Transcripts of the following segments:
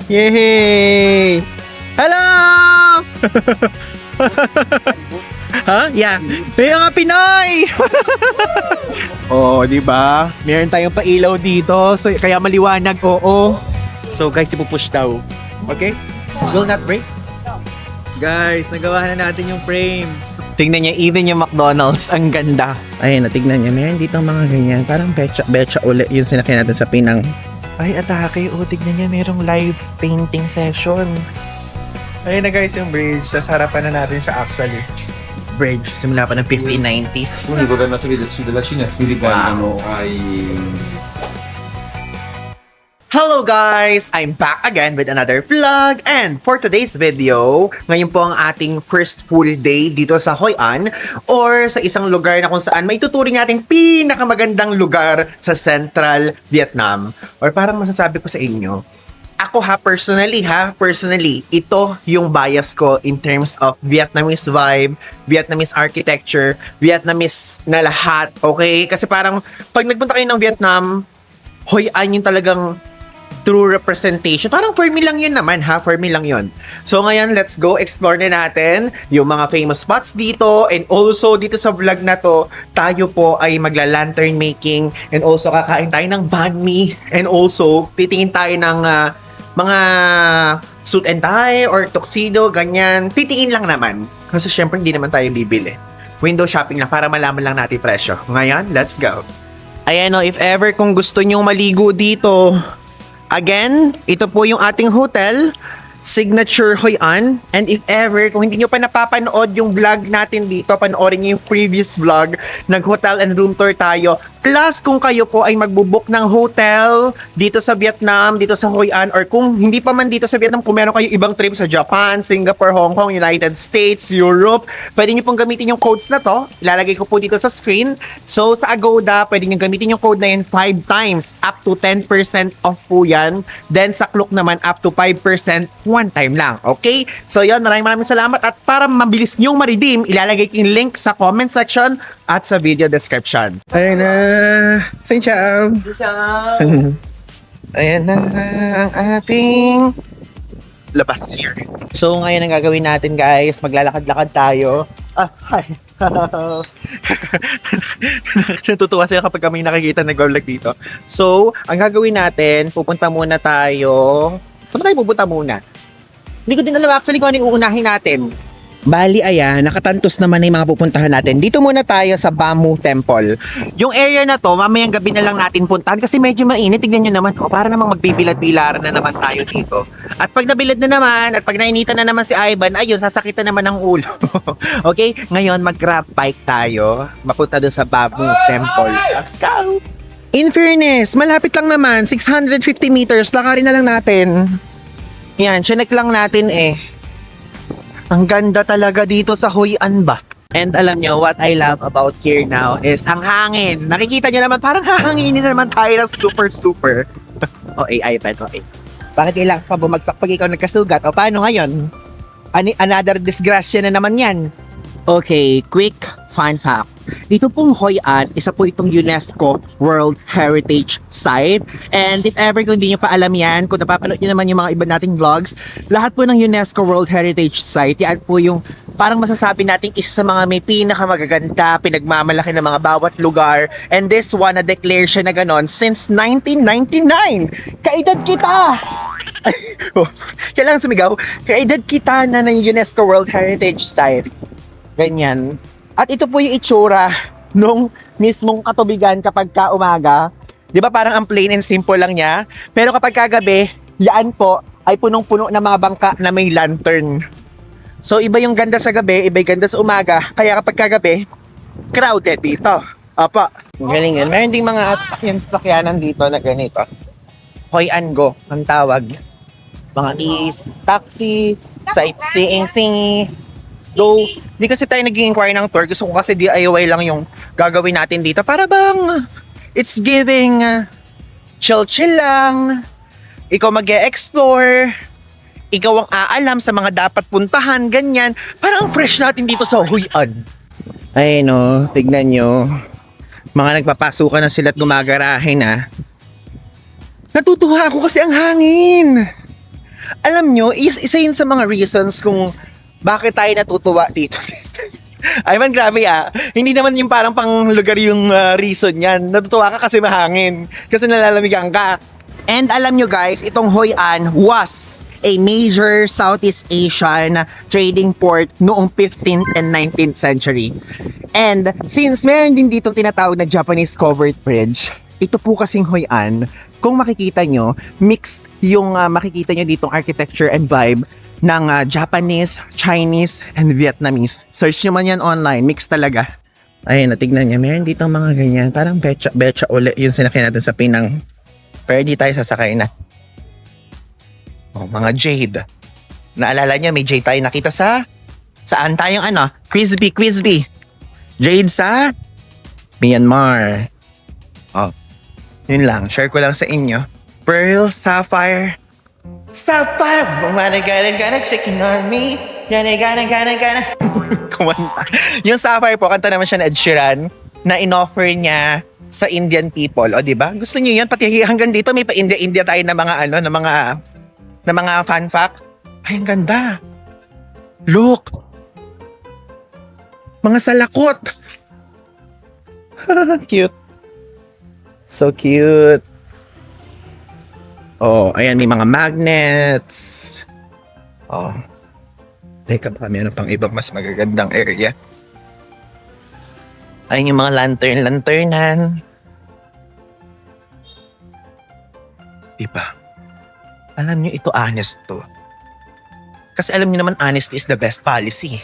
Yay! Hello! Ha? Yeah. May mga Pinoy! Oh, di ba? Meron tayong pailaw dito. So, kaya maliwanag, oo. So, guys, ipupush daw. Okay? Will not break? Guys, nagawa na natin yung frame. Tingnan niya, even yung McDonald's, ang ganda. Ayun, tignan niya. Meron dito mga ganyan. Parang becha ulit yung sinakyan natin sa Pinang. Ay, atake. O, tignan niya, merong live painting session. Ayun na guys, yung bridge. Sa harapan na natin siya actually. Bridge, simula pa ng 1590s. I governatori del sud della Cina si ricordano ai... Hello guys! I'm back again with another vlog, and for today's video, ngayon po ang ating first full day dito sa Hoi An, or sa isang lugar na kung saan may tuturing nating pinakamagandang lugar sa Central Vietnam. Or parang masasabi ko sa inyo, ako personally, ito yung bias ko in terms of Vietnamese vibe, Vietnamese architecture, Vietnamese na lahat, okay? Kasi parang pag nagpunta kayo ng Vietnam, Hoi An yung talagang true representation. Parang for me lang yun naman ha, for me lang yun. So ngayon, let's go explore na natin yung mga famous spots dito, and also dito sa vlog na to, tayo po ay magla-lantern making, and also kakain tayo ng banh mi, and also titingin tayo ng mga suit and tie or tuxedo, ganyan. Titingin lang naman. Kasi syempre hindi naman tayo bibili. Window shopping lang para malaman lang natin presyo. Ngayon, let's go. Ayan o, if ever kung gusto nyong maligo dito, again, ito po yung ating hotel, Signature Hoi An. And if ever, kung hindi nyo pa napapanood yung vlog natin dito, panoorin nyo yung previous vlog, nag-hotel and room tour tayo. Plus, kung kayo po ay magbubook ng hotel dito sa Vietnam, dito sa Hoi An, or kung hindi pa man dito sa Vietnam, kung meron kayo ibang trip sa Japan, Singapore, Hong Kong, United States, Europe, pwede nyo pong gamitin yung codes na to. Ilalagay ko po dito sa screen. So, sa Agoda, pwede nyo gamitin yung code na yun 5 times, up to 10% off po yan. Then, sa Klook naman, up to 5%, one time lang. Okay? So, yun, maraming salamat. At para mabilis nyong ma-redeem, ilalagay ko yung link sa comment section at sa video description. Ayun na. Xin chào. Ayan na ang ating labas here. So, ngayon ang gagawin natin, guys, maglalakad-lakad tayo. Hi. Natutuwa sila kapag kami nakikita nag-vlog dito. So, ang gagawin natin, pupunta muna tayo. Saan tayo pupunta muna? Hindi ko din alam actually kung ano yung uunahin natin. Bali, ayan, nakatantos naman na yung mga pupuntahan natin. Dito muna tayo sa Bamu Temple. Yung area na to, mamayang gabi na lang natin puntahan kasi medyo mainit. Tignan nyo naman, para namang magbibilad-bilaran na naman tayo dito. At pag nabilad na naman, at pag nainitan na naman si Ivan, ayun, sasakitan naman ng ulo. Okay, ngayon mag-grab bike tayo. Mapunta dun sa Bamu Temple. Let's go! In fairness, malapit lang naman, 650 meters, lakarin na lang natin. Yan, chinek lang natin eh. Ang ganda talaga dito sa Hoi An ba? And alam nyo, what I love about here now is ang hangin. Nakikita nyo naman, parang hahanginin na naman tayo ng super. Okay, iPad, okay. Bakit kailangan pa bumagsak pag ikaw nagkasugat? O paano ngayon? Another disgrasya na naman yan. Okay, quick fun fact. Dito pong Hoi An, isa po itong UNESCO World Heritage Site. And if ever kung hindi nyo pa alam yan, kung napapanood nyo naman yung mga iba nating vlogs, lahat po ng UNESCO World Heritage Site, yan po yung parang masasabi nating isa sa mga may pinakamagaganda, pinagmamalaki ng mga bawat lugar. And this one, na-declare siya na ganon since 1999. Kaedad kita! Kailangan sumigaw. Kaedad kita na ng UNESCO World Heritage Site. Ganyan. At ito po yung itsura nung mismong katubigan kapag ka umaga. Di ba parang ang plain and simple lang niya? Pero kapag kagabi, yan po ay punong-puno ng mga bangka na may lantern. So iba yung ganda sa gabi, iba yung ganda sa umaga. Kaya kapag kagabi, crowded dito. Opo. Galing yan. Meron ding mga sakyanan dito na ganito. Hoi An Go ang tawag. Mga taxi, sightseeing thingy. Though, di kasi tayo nag-inquire ng tour. Gusto ko kasi DIY lang yung gagawin natin dito. Para bang, it's giving chill lang. Ikaw mag-e-explore. Ikaw ang aalam sa mga dapat puntahan, ganyan. Parang fresh natin dito sa Hoi An. Ay no, tignan nyo. Mga nagpapasukan na sila at gumagarahe na. Natutuwa ako kasi ang hangin. Alam nyo, isa yun sa mga reasons kung bakit tayo natutuwa dito. Ay man, grabe ah. Hindi naman yung parang pang lugar yung reason yan. Natutuwa ka kasi mahangin. Kasi nalalamigan ka. And alam nyo guys, itong Hoi An was a major Southeast Asian trading port noong 15th and 19th century. And since meron din dito tinatawag na Japanese covered bridge, ito po kasing Hoi An, kung makikita nyo, mixed yung makikita nyo ditong architecture and vibe ng Japanese, Chinese, and Vietnamese. Search nyo man yan online, mixed talaga. Ayun, natignan niya, meron dito mga ganyan, parang becha ulit yung sinakyan natin sa Pinang. Pero hindi tayo sasakay na. Oh, mga jade. Naalala niyo, may jade tayo nakita saan tayong Quizby. Jade sa Myanmar. Oh, yun lang. Share ko lang sa inyo. Pearl, sapphire. Gana, sticking on me. Gana. Kumanta. Yung sapphire po, kanta naman siya na Ed Sheeran na inoffer niya sa Indian people. O, diba? Gusto niyo yan? Pati hanggang dito may pa-India tayo na mga fun fact. Ay, ang ganda. Look. Mga salakot. Cute. So cute. Oh, ayan, may mga magnets. Oh. Teka, baka meron pang ibang mas magagandang area. Ayun yung mga lanternan. Diba? Alam niyo, ito honest to. Kasi alam niyo naman, honesty is the best policy.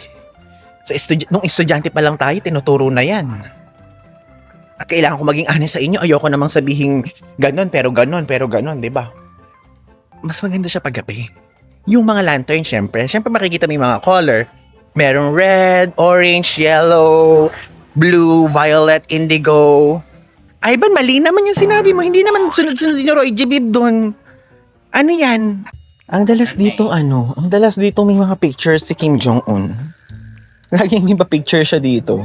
Nung estudyante pa lang tayo, tinuturo na yan. At kailangan ko maging honest sa inyo. Ayoko namang sabihin ganon, pero ganon, di ba? Mas maganda siya paggabi. Yung mga lantern, syempre makikita mo yung mga color. Merong red, orange, yellow, blue, violet, indigo. Ay, ba, mali naman yung sinabi mo. Hindi naman sunod-sunod yung Roy G. Biv doon. Ano yan? Ang dalas dito may mga pictures si Kim Jong-un. Laging may pa-picture siya dito.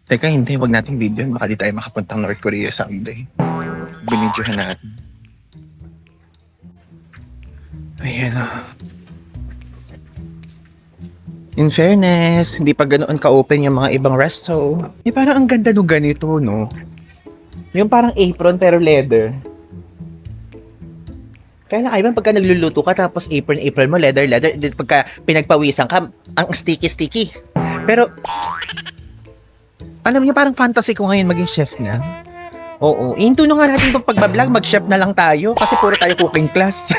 Teka, hindi. Wag nating video. Baka di tayo makapuntang North Korea someday. Binidyohan natin. Ayan na. In fairness, hindi pa ganoon ka-open yung mga ibang resto. Parang ang ganda nung ganito, no? Yung parang apron pero leather. Kaya na, Ivan, pagka nagluluto ka tapos apron mo, leather, pagka pinagpawisan ka, ang sticky. Pero, alam niyo, parang fantasy ko ngayon maging chef na. Oo, into na nga natin itong pagbablog, mag-chef na lang tayo kasi puro tayo cooking class.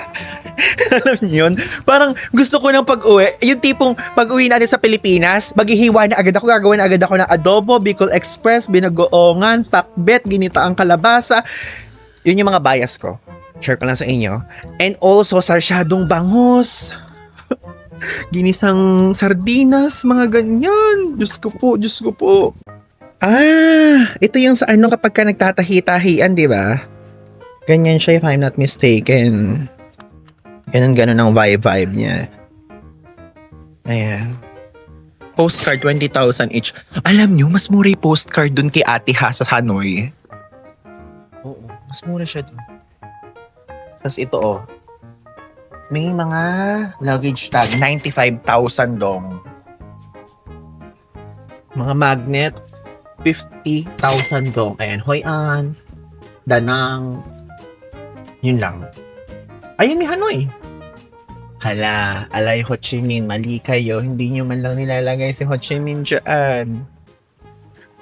Alam niyo yun? Parang gusto ko ng pag-uwi, yung tipong pag-uwi natin sa Pilipinas, maghihiwa na agad ako, gagawin na agad ako ng adobo, Bicol Express, binagoongan, pakbet, ginitaang kalabasa. Yun yung mga bias ko. Share ko lang sa inyo. And also, sarsyadong bangus. Ginisang sardinas, mga ganyan. Diyos ko po. Ah, ito yung sa kapag ka nagtatahi-tahian, di ba? Ganyan siya if I'm not mistaken. Ganon ang vibe niya. Ayan. Postcard, 20,000 each. Alam nyo, mas mura yung postcard dun kay Ate Ha sa Hanoi. Oo, mas mura siya dun. Tapos ito may mga luggage tag, 95,000 dong. Mga magnet, 50,000 dong. Ayan, Hoi An, Danang, yun lang. Ayun, may Hanoi. Hala, alay Ho Chi Minh, mali kayo. Hindi nyo man lang nilalagay si Ho Chi Minh dyan.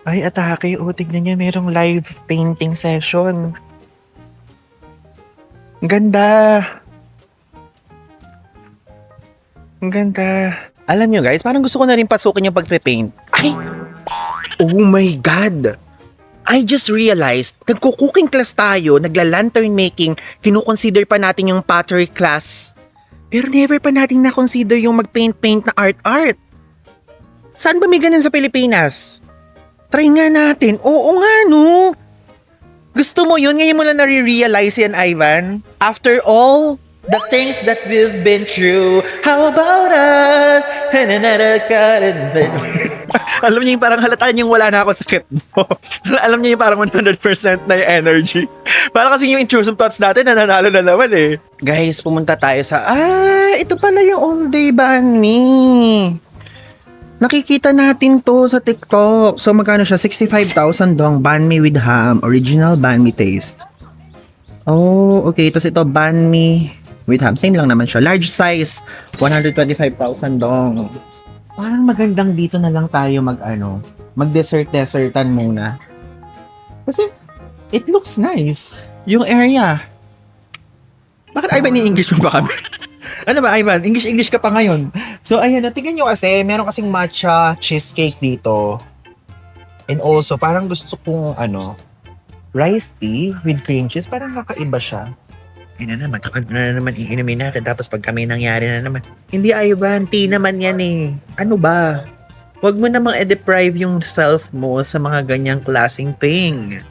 Ay, atake, tignan niya, merong live painting session. Ang ganda. Alam nyo guys, parang gusto ko na rin pasukin yung pagpe-paint. Ay! Oh my God! I just realized, nagko-cooking class tayo, nagla-lantern making, kinukonsider pa natin yung pottery class. Pero never pa natin na-consider yung mag-paint na art. Saan ba may ganun sa Pilipinas? Try nga natin. Oo nga, no? Gusto mo yun? Ngayon mo lang nare-realize yan, Ivan? After all the things that we've been through, how about us? Alam niyo yung parang halataan yung wala na ako sakit mo. Alam niyo yung parang 100% na yung energy. Para kasi yung intrusive thoughts natin nananalo na naman eh. Guys, pumunta tayo sa... ito pala yung all day banh mi. Nakikita natin to sa TikTok. So magkano siya? 65,000 dong. Banh mi with ham. Original banh mi taste. Oh, okay. Tapos ito banh mi with ham. Same lang naman siya. Large size. 125,000 dong. Parang magandang dito na lang tayo mag-dessert-dessertan muna. Kasi, it looks nice. Yung area. Bakit, Ivan, in-English mo ba kami? Ano ba, Ivan? English ka pa ngayon. So, ayan, tingnan nyo kasi, meron kasing matcha cheesecake dito. And also, parang gusto kong, rice tea with cream cheese. Parang kakaiba siya. Ano na naman iinumin natin tapos pag kami nangyari na naman. Hindi, Ivan, tea naman yan eh. Ano ba? Huwag mo namang i-deprive yung self mo sa mga ganyang klaseng thing.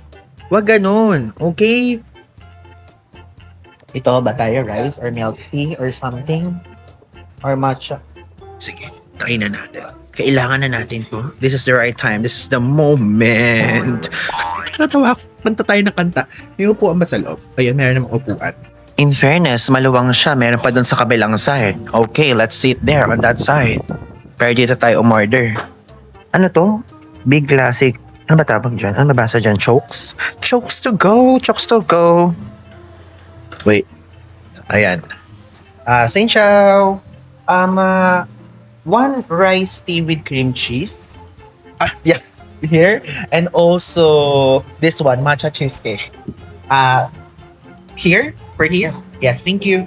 Huwag ganun, okay? Ito ba tayo, rice or milk tea or something? Or matcha? Sige, try na natin. Kailangan na natin to. This is the right time. This is the moment. Natawa ako. Kanta tayo ng kanta. May upuan ba sa loob? Ayun, meron namang upuan. In fairness, maluwang siya. Meron pa dun sa kabilang side. Okay, let's sit there on that side. Pero dito tayo umorder. Ano to? Big classic. Ano ba tawag dyan? Ano mabasa dyan? Chokes? Chokes to go! Chokes to go! Wait. Ayan. Xin chào. One rice tea with cream cheese. Yeah. Here. And also, this one, matcha cheesecake. Here? For here? Yeah, thank you.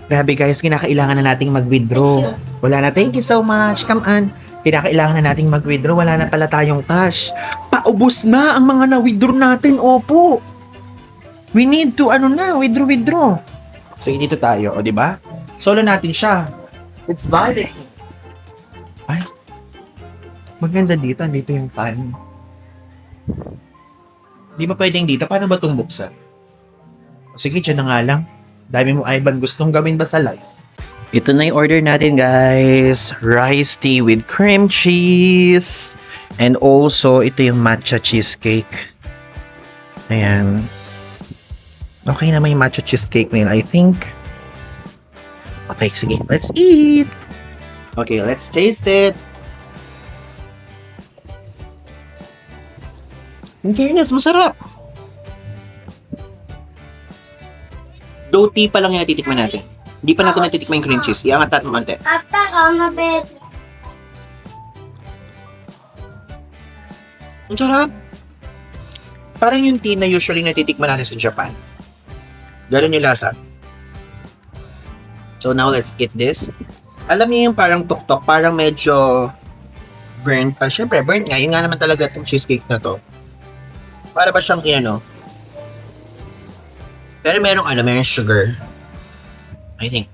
Grabe guys, kinakailangan na nating mag-withdraw. Wala na, thank you so much. Come on. Kinakailangan na nating mag-withdraw. Wala na pala tayong cash. Paubos na ang mga na-withdraw natin. Opo. We need to, withdraw. So, dito tayo, o diba? Solo natin siya. It's valid. Ay. Maganda dito. Andito yung fan. Di ba pwedeng dito? Paano ba itong buksan? Sige, dyan na nga lang. Dami mo, Ivan, gustong gawin ba sa live? Ito na yung order natin, guys. Rice tea with cream cheese. And also, ito yung matcha cheesecake. Ayan. Okay naman yung matcha cheesecake nila, I think. Okay, sige. Let's eat! Okay, let's taste it. In fairness, masarap. Dough tea pa lang yung natitikman natin. Hindi pa natin natitikman yung cream cheese. Iangat natin konti. Ata ka, mabit. Ang sarap. Parang yung tea na usually natitikman natin sa Japan. Ganun yung lasa. So now let's eat this. Alam niyo yung parang tuktok, parang medyo burnt. Siyempre, burnt nga. Yun nga naman talaga itong cheesecake na to. Para ba siyang Pero merong sugar. I think.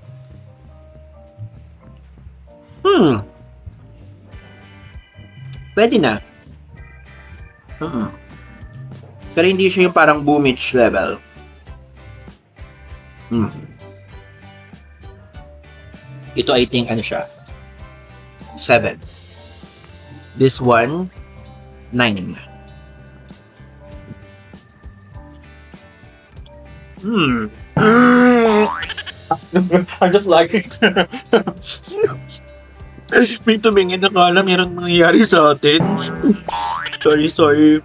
Pwede na. Pero hindi siya yung parang boomage level. Ito I think siya? 7. This one, 9. I'm just like it. May tumingin na kala meron mangyayari sa atin. Sorry.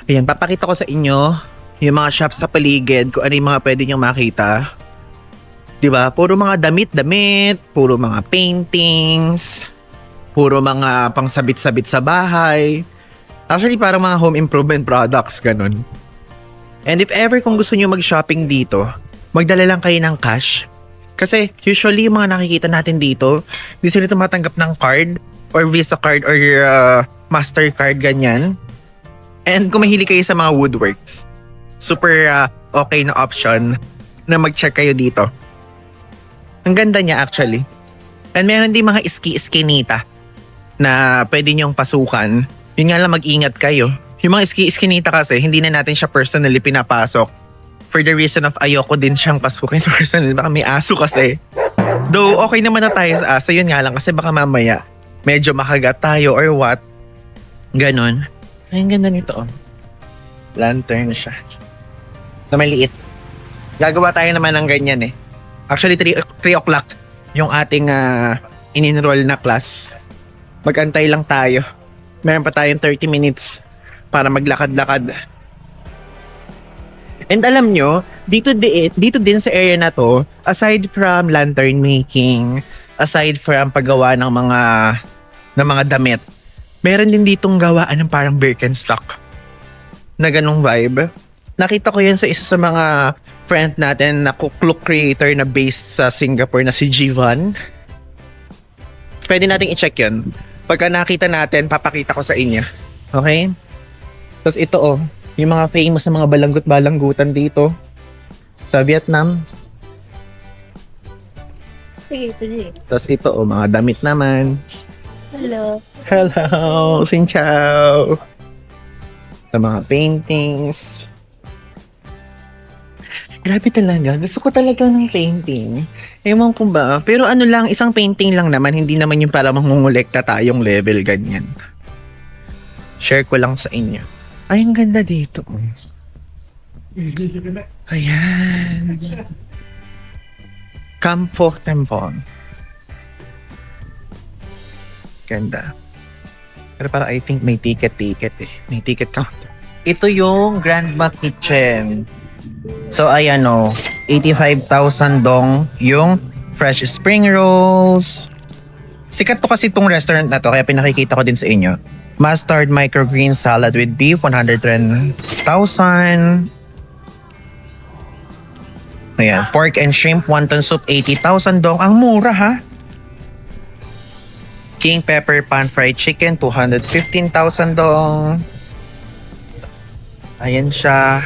Ayan, papakita ko sa inyo yung mga shop sa paligid kung ano yung mga pwede nyo makita. Diba? Puro mga damit-damit, puro mga paintings, puro mga pangsabit-sabit sa bahay. Actually, parang mga home improvement products, ganun. And if ever kung gusto nyo mag-shopping dito, magdala lang kayo ng cash. Kasi usually yung mga nakikita natin dito, di sila tumatanggap ng card or Visa card or Mastercard, ganyan. And kung mahilig kayo sa mga woodworks, super okay na option na mag-check kayo dito. Ang ganda niya actually. And meron din mga iski-iskinita na pwede nyong pasukan. Yun nga lang, mag-ingat kayo. Yung mga iski-iskinita kasi, hindi na natin siya personally pinapasok. For the reason of ayoko din siyang pasukin personally. Baka may aso kasi. Though, okay naman na tayo sa aso. Yun nga lang, kasi baka mamaya, medyo makagat tayo or what. Ganon. Ay, ang ganda nito, oh. Lantern siya. Na maliit. Gagawa tayo naman ng ganyan eh. Actually, 3 o'clock yung ating in-enroll na class. Mag-antay lang tayo. Meron pa tayong 30 minutes para maglakad-lakad. And alam nyo, dito din sa area na to, aside from lantern making, aside from paggawa ng mga damit, meron din ditong gawaan ng parang Birkenstock na ganong vibe. Nakita ko yan sa isa sa mga friend natin na kukluk creator na based sa Singapore na si Jivan. Pwede nating i-check yun. Pagka nakita natin, papakita ko sa inyo. Okay? Tapos ito oh, yung mga famous na mga balanggut-balanggutan dito sa Vietnam. Sige, sige. Tapos ito oh, mga damit naman. Hello. Hello! Xin chào! Sa mga paintings. Grabe talaga. Gusto ko talaga ng painting. Ewan ko ba. Pero ano lang, isang painting lang naman. Hindi naman yung para mangungulekta tayong level ganyan. Share ko lang sa inyo. Ay, ang ganda dito. Ayan. Campo Tempon. Ganda. Pero parang I think may ticket eh. May ticket counter. Ito yung Grandma Kitchen. So ayan o, 85,000 dong yung fresh spring rolls. Sikat to kasi itong restaurant na to, kaya pinakikita ko din sa inyo. Mustard microgreen salad with beef, 110,000. Ayan, pork and shrimp wonton soup, 80,000 dong. Ang mura ha. King pepper pan fried chicken, 215,000 dong. Ayan siya.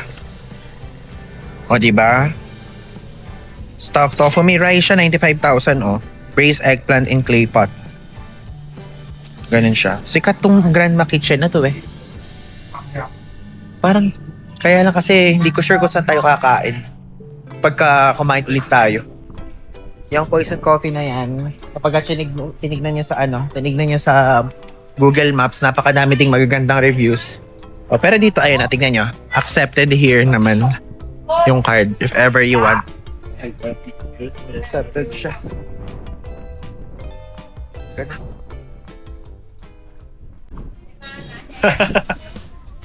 O, diba? Stuffed tofu may rice siya, 95,000 oh. Braised eggplant in clay pot. Ganun siya. Sikat tong Grandma Kitchen na to eh. Parang, kaya lang kasi hindi ko sure kung saan tayo kakain. Pagka kumain ulit tayo. Yung poison coffee na yan, kapag tinignan nyo sa Google Maps, napakadami ding magagandang reviews. O, pero dito, ayun na, tignan nyo. Accepted here naman yung card, if ever you want. Accepted siya.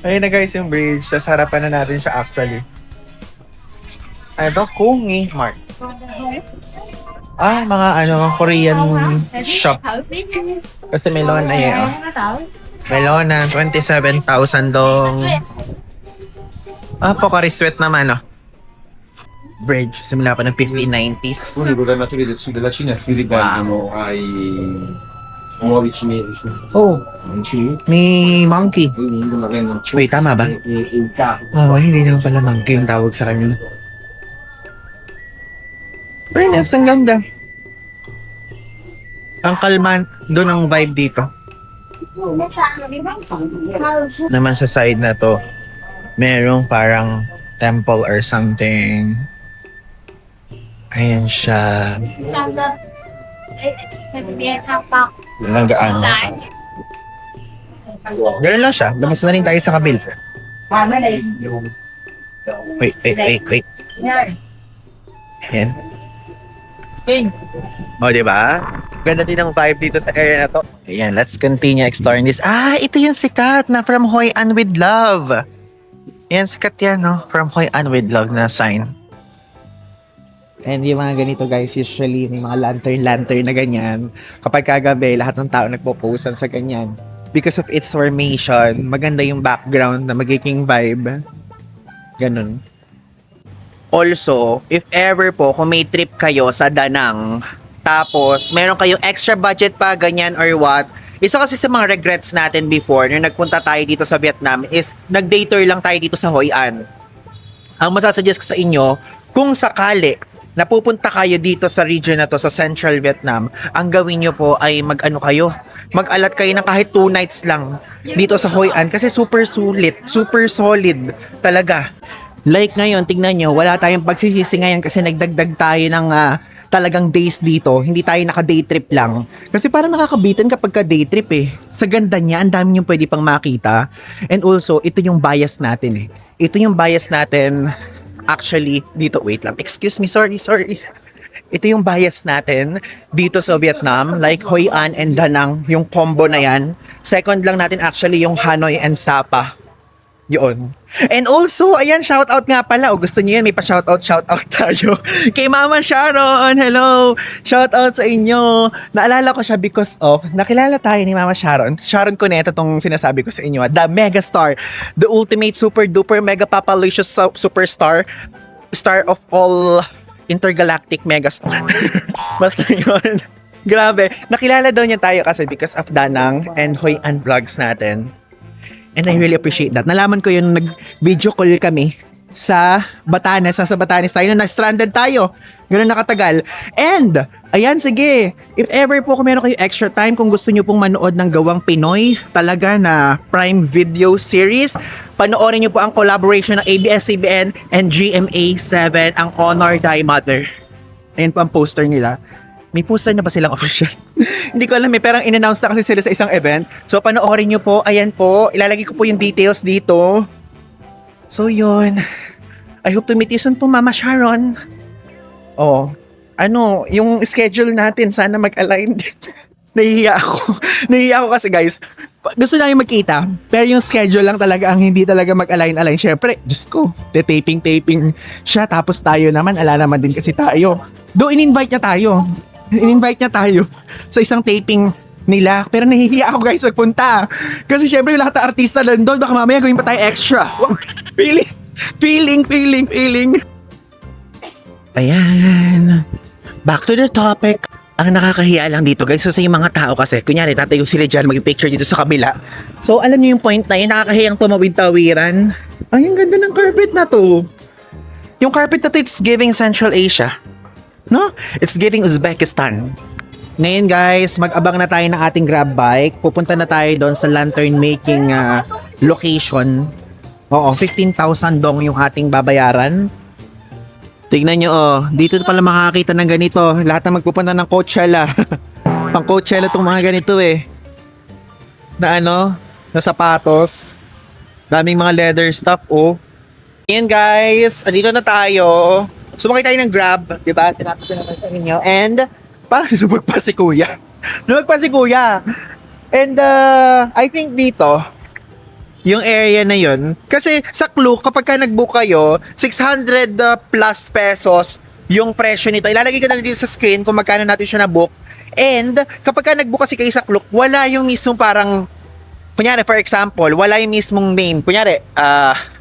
Ayun na guys yung bridge. Tapos harapan na natin siya actually. Ito, Kungi Mart. Mga Korean shop. Kasi melon na yan. Melon na, 27,000 dong. Pocari Sweat naman, oh. Bridge, simula pa ng 1590s. Uno dei governatori del sud della Cina si ribellano ai nuovi cinesi. Oh, Cinesi? may monkey. Quindi non avendo Wait, tama ba? il capo. Hindi naman pala monkey yung tawag sa kanya. Fairness, ang ganda. Ang kalman, doon ang vibe dito. Naman sa side na to, merong parang temple or something. Ayan siya. Langgaan. Ganun lang siya. Lamas na rin tayo sa kabil. Wait. Ayan. O, diba? Ganda din ang vibe dito sa area na to. Ayan, let's continue exploring this. Ito yung sikat na From Hoi An with Love. Ayan, sikat yan, no? From Hoi An with Love na sign. And yung mga ganito guys, usually may mga lantern na ganyan. Kapag kagabi, lahat ng tao nagpo-posan sa ganyan. Because of its formation, maganda yung background na magiging vibe. Ganun. Also, if ever po, kung may trip kayo sa Danang, tapos meron kayong extra budget pa, ganyan or what, isa kasi sa mga regrets natin before, nung nagpunta tayo dito sa Vietnam, is nag-day tour lang tayo dito sa Hoi An. Ang masasuggest ko sa inyo, kung sakali, napupunta kayo dito sa region na to, sa Central Vietnam, ang gawin nyo po ay mag-alat kayo ng kahit 2 nights lang dito sa Hoi An kasi super sulit, super solid talaga. Like ngayon, tignan nyo, wala tayong pagsisisi ngayon kasi nagdagdag tayo ng talagang days dito. Hindi tayo naka-day trip lang. Kasi parang nakakabitin kapag ka day trip eh. Sa ganda niya, ang dami niyong pwede pang makita. And also, ito yung bias natin eh. Ito yung bias natin actually dito. Wait lang. Excuse me, sorry. Ito yung bias natin dito sa Vietnam. Like Hoi An and Da Nang, yung combo na yan. Second lang natin actually yung Hanoi and Sapa. Yun. And also, ayan, shoutout nga pala. O gusto niyo yan, may pa-shoutout tayo. Kay Mama Sharon, hello! Shoutout sa inyo. Naalala ko siya because of, nakilala tayo ni Mama Sharon. Sharon Cuneta tong sinasabi ko sa inyo. The megastar. The ultimate super duper mega papalicious superstar. Star of all intergalactic megastar. Basta yun. Grabe. Nakilala daw niya tayo kasi because of Danang and Hoi An vlogs natin. And I really appreciate that. Nalaman ko yun, nag-video call kami sa Batanes. Sa Batanes tayo, na-stranded tayo. Ganun nakatagal. And, ayan, sige. If ever po kung meron kayo extra time, kung gusto nyo pong manood ng gawang Pinoy, talaga na Prime Video series, panoorin nyo po ang collaboration ng ABS-CBN and GMA7, ang Honor Thy Mother. Ayan po ang poster nila. May poster na ba silang official? Hindi ko alam eh, pero in-announce na kasi sila sa isang event. So, panoorin nyo po. Ayan po. Ilalagay ko po yung details dito. So, yun. I hope to meet you soon po, Mama Sharon. Oh, ano, yung schedule natin, sana mag-align din. Nahihiya ako kasi guys. Gusto namin magkita, pero yung schedule lang talaga ang hindi talaga mag-align. Syempre, Diyos ko, taping siya. Tapos tayo naman, ala naman din kasi tayo. In-invite niya tayo sa isang taping nila. Pero nahihiya ako guys magpunta. Kasi syempre lahat ng artista lang doon. Baka mamaya gawin pa tayo extra. Feeling. Ayan. Back to the topic. Ang nakakahiya lang dito guys. Kasi yung mga tao kasi, kunyari tatayo sila dyan mag-picture dito sa kabila. So alam niyo yung point na yun. Nakakahiyang tumawid-tawiran. Ay, ang ganda ng carpet na to. Yung carpet na to, it's giving Central Asia. No? It's giving Uzbekistan. Ngayon guys, mag-abang na tayo ng ating grab bike. Pupunta na tayo doon sa lantern making location. Oo, 15,000 dong yung ating babayaran. Tignan nyo dito pala makakita ng ganito. Lahat na magpupunta ng Coachella. Pang Coachella tong mga ganito eh. Na na sapatos. Daming mga leather stuff Ngayon guys, andito na tayo. Sumakay tayo ng Grab, di ba? Sinabi ko naman sa inyo. And, parang lumag pa si Kuya. And, I think dito, yung area na yun, kasi sa Klook, kapag ka nag-book kayo, 600 plus pesos yung presyo nito. Ilalagay ko na dito sa screen kung magkano natin siya na-book. And, kapag ka nag-book kasi kayo sa Klook, wala yung mismong parang, kunyari, for example, wala yung mismong name. Kunyari,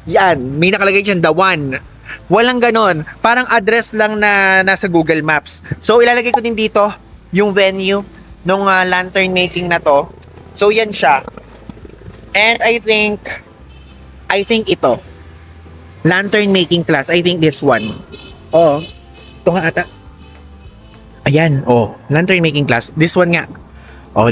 yan, may nakalagay dyan, The One. Walang ganon. Parang address lang na nasa Google Maps. So, ilalagay ko din dito yung venue nung lantern making na to. So, yan siya. And I think ito. Lantern making class. I think this one. Ito nga ata. Ayan. Lantern making class. This one nga.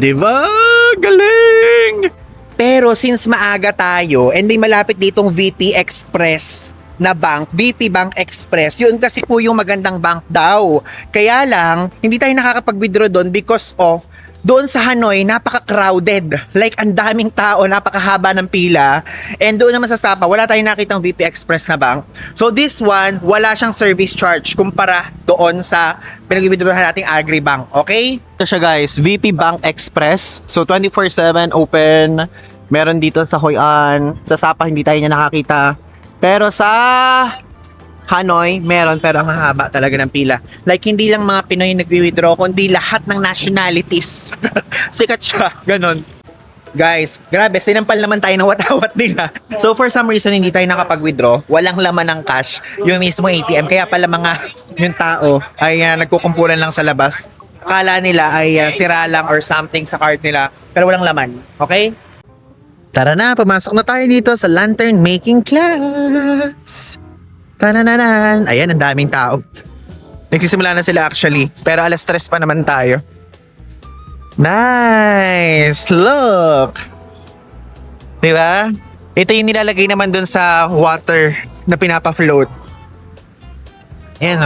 Diba? Galing! Pero since maaga tayo and may malapit ditong VP Express na bank, VP Bank Express. Yun kasi po yung magandang bank daw. Kaya lang, hindi tayo nakakapag-withdraw doon because of doon sa Hanoi, napaka-crowded. Like, ang daming tao, napakahaba ng pila. And doon naman sa Sapa, wala tayong nakitang VP Express na bank. So, this one, wala siyang service charge kumpara doon sa pinag-withdrawhan nating Agribank. Okay? Ito siya guys, VP Bank Express. So, 24/7 open. Meron dito sa Hoi An. Sa Sapa, hindi tayo niya nakakita. Pero sa Hanoi, meron pero ang haba talaga ng pila. Like, hindi lang mga Pinoy yung nag-withdraw, kundi lahat ng nationalities. Sikat siya, ganun. Guys, grabe, sinampal naman tayo ng watawat nila. So, for some reason, hindi tayo nakapag-withdraw. Walang laman ng cash, yung mismo ATM. Kaya pala yung tao ay nagkukumpulan lang sa labas. Akala nila ay sira lang or something sa card nila, pero walang laman. Okay? Tara na, pumasok na tayo dito sa lantern making class. Tanananan. Ayan, ang daming tao. Nagsisimula na sila actually, pero 3:00 pa naman tayo. Nice! Look! Diba? Ito yung nilalagay naman dun sa water na pinapa-float. Ayan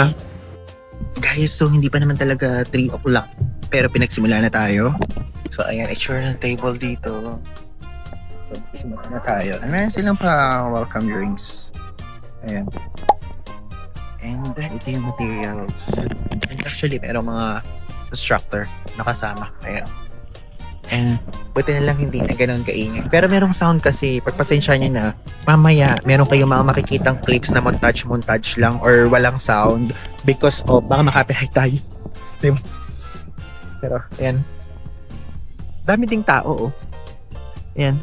guys, so hindi pa naman talaga 3 o'clock. Pero pinagsimula na tayo. So ayan, itsure ng table dito. So magsimula na tayo. Meron silang pa welcome drinks. Ayan. And ito yung materials. And actually, meron mga instructor nakasama. Ayan. And buti na lang hindi na ganun kaingay. Pero merong sound kasi, pagpasensya nyo na, mamaya, meron kayong mga makikitang clips na montage lang or walang sound because of, baka makapiright tayo. Diba? Pero, ayan. Dami ding tao, oh. Ayan.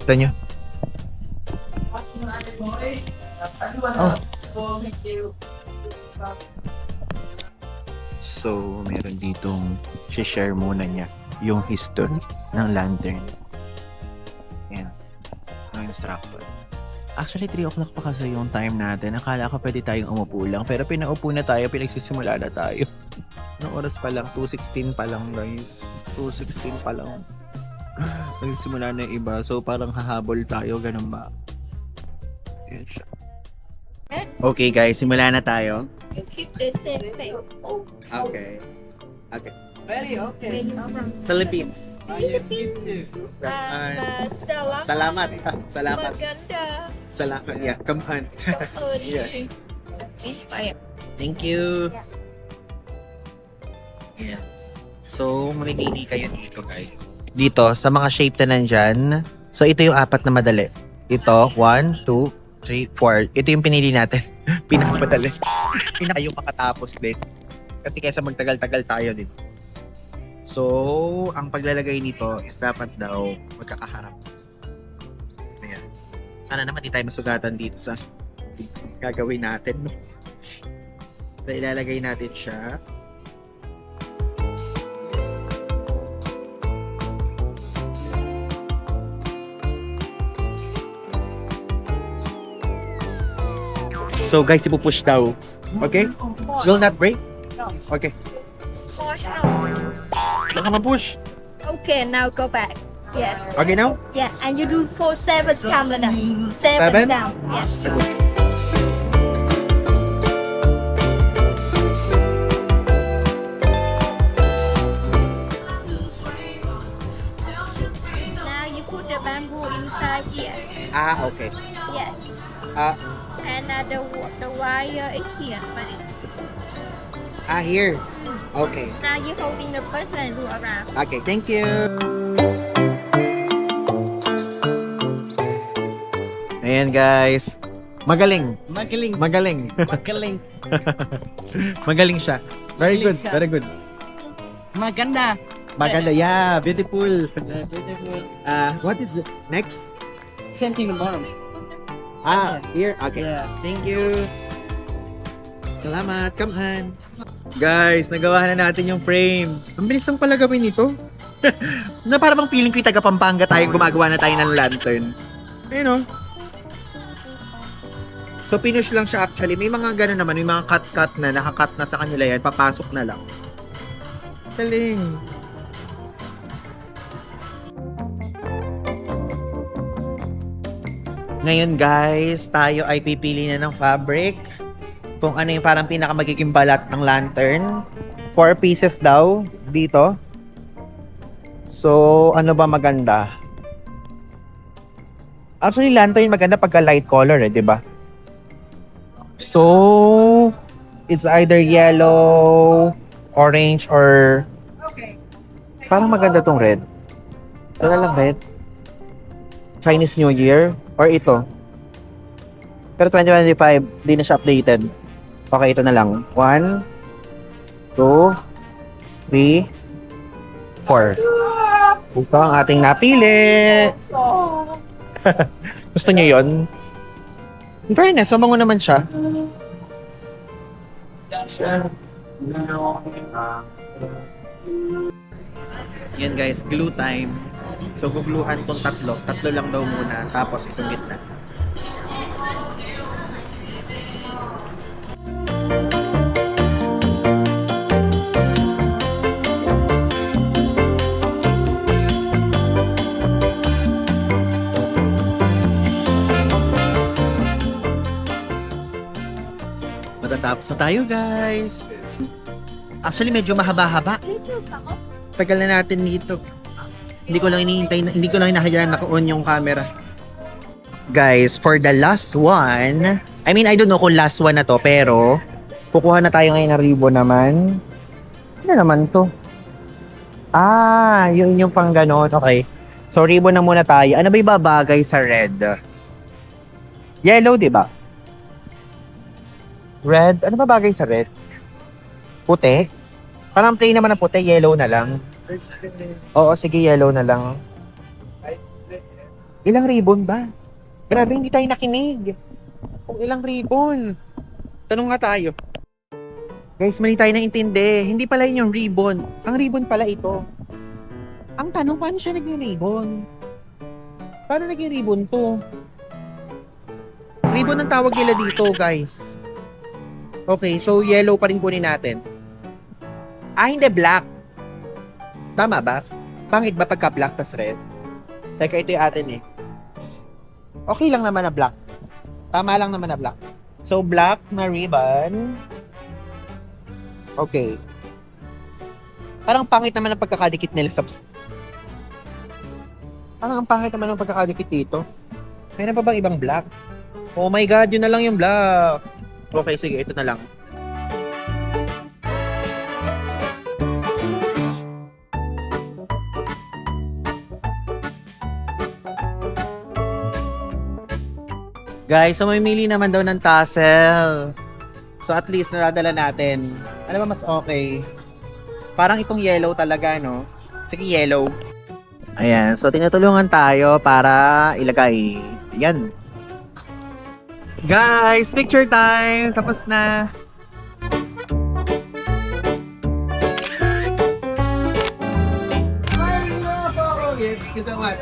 Ito nyo. Oh. So, meron ditong share muna niya yung history ng lantern. Ayan. Ng instructor. Actually, 3 o'clock pa kasi yung time natin. Akala ko pwede tayong umupo lang. Pero pinaupo na tayo, pinagsisimula na tayo. Anong oras pa lang? 2:16 pa lang, guys. 2:16 pa lang. Nagsimula na yung iba. So, parang hahabol tayo. Ganun ba? Ayan siya. Okay, guys. Simula na tayo. You keep the same thing. Oh, Okay. Okay. where you from? Philippines. Philippines. Salamat. Salamat. Maganda. Salamat. Yeah, come on. Kaon. Yeah. Inspire. Thank you. Yeah. So, mamimili kayo dito, guys. Dito, sa mga shape na nandyan. So, ito yung 4 na madali. Ito, 1, 2, 3, 4. Ito yung pinili natin. Pinakamadali. Pinakayo makatapos din. Kasi kaysa magtagal-tagal tayo din. So, ang paglalagay nito is dapat daw magkakaharap. Ayan. Sana naman di tayo masugatan dito sa gagawin natin. No? So, ilalagay natin siya. So guys, ipupush daw. Okay? Will not break? No. Okay. Push out. Baka ma-push. Okay, now go back. Yes. Okay now? Yeah, and you do for 7 times like that. 7 7? down. Yes. Now you put the bamboo inside here. Ah, okay. Yes. Ah, And the wire is here. But here. Okay. now you're holding the first one and do around. Okay, thank you. Ayan guys. Magaling. Magaling. Magaling. Magaling. Magaling siya. Very good. Magaling siya. Very good. Maganda. Maganda. Yeah, beautiful. Beautiful. What is the next? Same thing tomorrow. Here. Okay. Yeah. Thank you. Salamat. Come on. Guys, nagawa na natin yung frame. Ang bilis lang pala gawin ito. Na parang bang feeling ko yung taga Pampanga tayo, gumagawa na tayo ng lantern. Ayun o. So, finish lang siya actually. May mga gano'n naman, may mga cut-cut na, nakakat na sa kanila yan, papasok na lang. Galing. Ngayon guys, tayo ay pipili na ng fabric. Kung ano yung parang pinaka magiging balat ng lantern. 4 pieces daw dito. So, ano ba maganda? Actually, lantern maganda pagka light color di ba? So, it's either yellow, orange, or parang maganda tong red. Ito na lang red. Chinese New Year, or ito. Pero 2025, di na siya updated. Okay, ito na lang. 1, 2, 3, 4. Ito ang ating napili. Gusto niyo yon? In fairness, mabango naman siya. Yan guys, glue time. So, gugluhan tong tatlo. Tatlo lang daw muna. Tapos itong gitna. Matatapos na tayo guys. Actually, medyo mahaba-haba. Tagal na natin dito. Hindi ko lang hinahayaan naka-on yung camera. Guys, for the last one, I mean, I don't know kung last one na to, pero kukuha na tayo ngayon ng ribbon naman. Ano naman to? Ah, yun yung pang ganon. Okay. So, ribbon na muna tayo. Ano ba yung babagay sa red? Yellow, di ba? Red? Ano ba bagay sa red? Puti? Parang plain naman ang puti, yellow na lang. Oo, sige, yellow na lang. Ilang ribbon ba? Grabe, hindi tayo nakinig. Kung ilang ribbon. Tanong nga tayo. Guys, mali tayo naintindi. Hindi pala yun yung ribbon. Ang ribbon pala ito. Ang tanong, paano siya naging ribbon? Paano naging ribbon to? Ribbon ang tawag nila dito, guys. Okay, so yellow pa rin kunin natin. Ah, hindi, black. Tama ba? Pangit ba pagka black tas red? Teka, ito yung atin eh. Okay lang naman na black. Tama lang naman na black. So, black na ribbon. Okay. Parang pangit naman ang pagkakadikit nila sa... Parang ang pangit naman ang pagkakadikit dito. Mayroon pa bang ibang black? Oh my God, yun na lang yung black. Okay, sige, ito na lang. Guys, so mamimili naman daw ng tassel. So at least nadadala natin. Ano ba mas okay? Parang itong yellow talaga, no? Sige, yellow. Ayan, so tinutulungan tayo para ilagay. Yan. Guys, picture time! Tapos na. Thank you so much.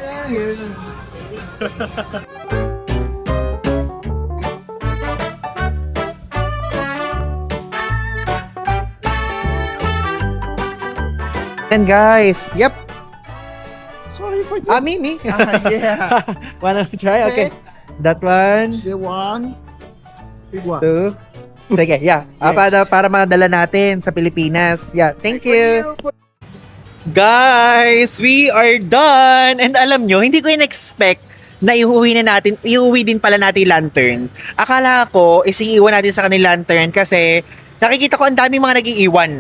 And guys, yep. Sorry for you. Me. Yeah. Wanna try? Okay. That one, The one. Big one. two. Sige, yeah. Yes. Para madala natin sa Pilipinas. Yeah, thank you. Guys, we are done. And alam nyo, hindi ko in-expect na iuwi din pala natin yung lantern. Akala ko, isiiwan natin sa kanila lantern kasi nakikita ko ang daming mga nag-iiwan.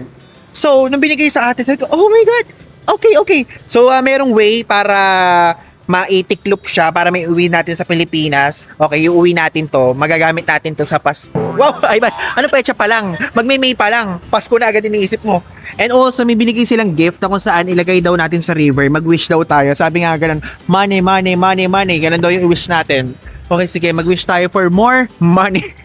So, nung binigay sa atin, sabi ko, oh my God, okay. So, merong way para maitiklop siya para may uwi natin sa Pilipinas. Okay, iuwi natin to. Magagamit natin to sa Pasko. Wow, ay ba? Ano petsa pa lang? Magme-May pa lang. Pasko na agad iniisip mo. And also, may binigay silang gift na kung saan ilagay daw natin sa river. Mag-wish daw tayo. Sabi nga ganun, money. Ganun daw yung i-wish natin. Okay, sige, mag-wish tayo for more money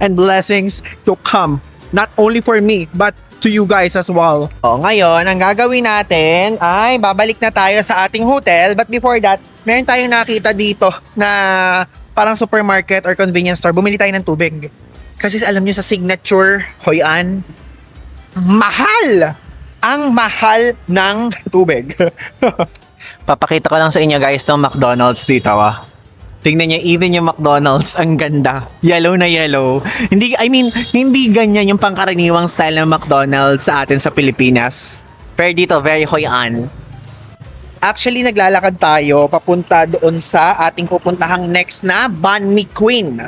and blessings to come. Not only for me, but to you guys as well. O, ngayon, ang gagawin natin ay babalik na tayo sa ating hotel. But before that, meron tayong nakita dito na parang supermarket or convenience store. Bumili tayo ng tubig. Kasi alam nyo sa Signature Hoi An, mahal! Ang mahal ng tubig. Papakita ko lang sa inyo guys ng McDonald's dito. Tingnan niyo, even yung McDonald's, ang ganda. Yellow na yellow. Hindi ganyan yung pangkaraniwang style ng McDonald's sa atin sa Pilipinas. Pero dito, very Hoi An. Actually, naglalakad tayo papunta doon sa ating pupuntahang next na Banh Mi Queen.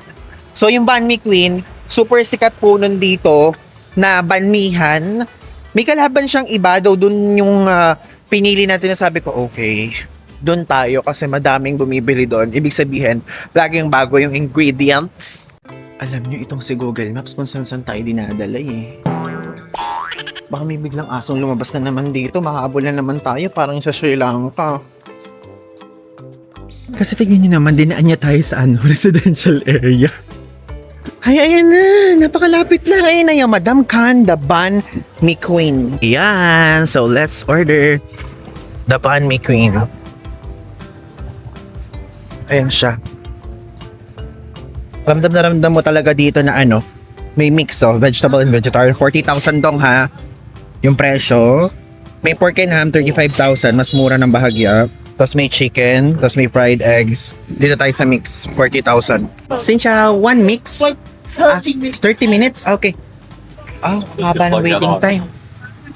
So, yung Banh Mi Queen, super sikat po nun dito na banmihan. May kalaban siyang iba daw dun yung pinili natin na sabi ko, okay, doon tayo kasi madaming bumibili doon. Ibig sabihin, laging bago yung ingredients. Alam nyo, itong si Google Maps kung saan tayo dinadala eh. Baka may biglang asong lumabas na naman dito. Makahabol na naman tayo parang sa Sri Lanka. Kasi tignan nyo naman, dinaan niya tayo sa residential area. Ay, ayan na. Napakalapit lang. Ayan na yung Madam Khan, the Banh Mi Queen. Yan. So, let's order the Banh Mi Queen. Ayan siya. Ramdam na ramdam mo talaga dito na may mix vegetable and vegetarian. 40,000 dong ha. Yung presyo. May pork and ham, 35,000. Mas mura ng bahagya. Tapos may chicken. Tapos may fried eggs. Dito tayo sa mix, 40,000. Sinsya, one mix? 30 minutes. 30 minutes? Okay. Oh, haba ng waiting time.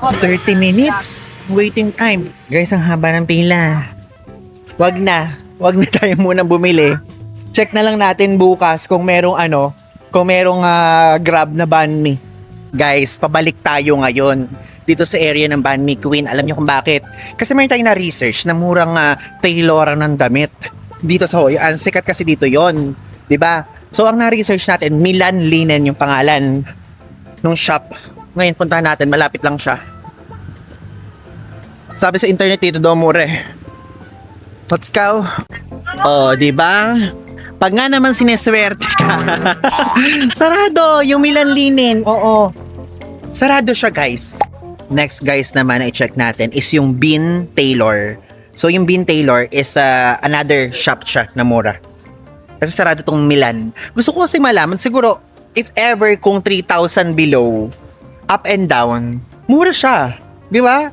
30 minutes waiting time. Guys, ang haba ng pila. Wag na tayo muna bumili. Check na lang natin bukas kung merong Grab na banh mi. Guys, pabalik tayo ngayon dito sa area ng Banh Mi Queen. Alam niyo kung bakit? Kasi may tayong na-research na murang tailoran ng damit dito sa Hoi An. Sikat kasi dito yon, 'di ba? So ang na-research natin, Milan Linen yung pangalan nung shop. Ngayon puntahan natin, malapit lang siya. Sabi sa internet dito daw mure. Let's go. Oh, 'di ba? Pag nga naman sineswerte ka. Sarado yung Milan Linen. Oo. Sarado siya, guys. Next, guys, naman na i-check natin is yung Bean Taylor. So yung Bean Taylor is another shop siya na mura. Kasi sarado tong Milan. Gusto ko kasi malaman, siguro, if ever kung 3,000 below, up and down, mura siya. Di ba?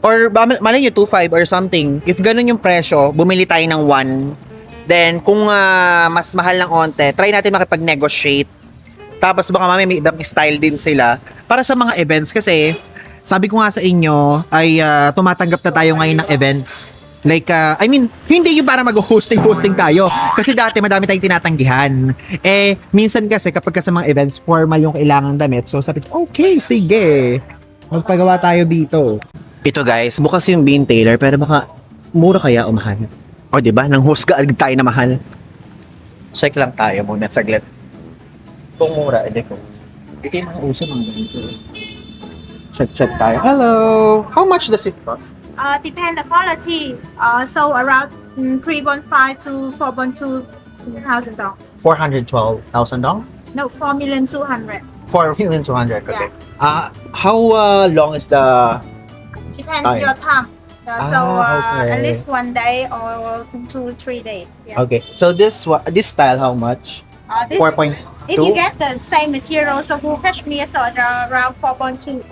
Or malay nyo, 2,500 or something. If ganun yung presyo, bumili tayo ng 1. Then, kung mas mahal ng onte, try natin makipag-negotiate. Tapos baka mamaya may ibang style din sila. Para sa mga events kasi, sabi ko nga sa inyo, ay tumatanggap na tayo ngayon ng events. Like, hindi yung para mag-hosting tayo. Kasi dati madami tayong tinatanggihan. Minsan kasi kapag sa mga events, formal yung kailangang damit. So sabi ko, okay, sige. Magpagawa tayo dito. Ito guys, bukas yung Bean Taylor, pero baka mura kaya o mahal. O diba, nang husga agad tayo na mahal. Check lang tayo muna saglit. Kung mura, edi ko. Ito yung mga uso mga ganito. Check tayo. Hello! How much does it cost? Depend the quality. So around 3.5 to 4.2 thousand dong. 412,000 dong? No, 4,200,000. 4,200,000, okay. How long is the... Depends Okay. your time. Okay. At least 1 day or 2-3 days. Yeah. Okay, so this style, how much? This, 4.2? if you get the same material, so for cashmere, so around 4 to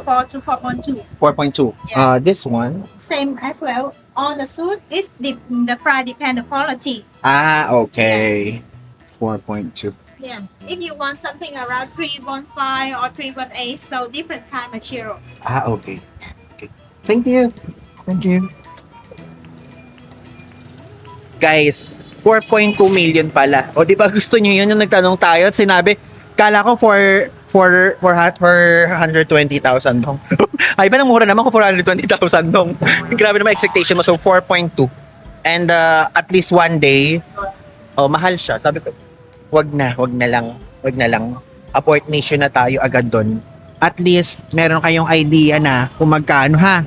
4.2. 4.2. Yeah. This one? Same as well. On the suit, the price depend the quality. Okay. 4.2. Yeah. If you want something around 3.5 or 3.8, so different kind of material. Okay. Thank you. Guys, 4.2 million pala. O di ba gusto niyo yun yung nagtanong tayo at sinabi, kala ko for 120,000 dong. Ay ba nang mura naman kung 420,000 dong. Grabe naman expectation mo. So 4.2. And at least 1 day, mahal siya. Sabi ko, wag na lang. Appointment na tayo agad doon. At least meron kayong idea na kung magkano ha.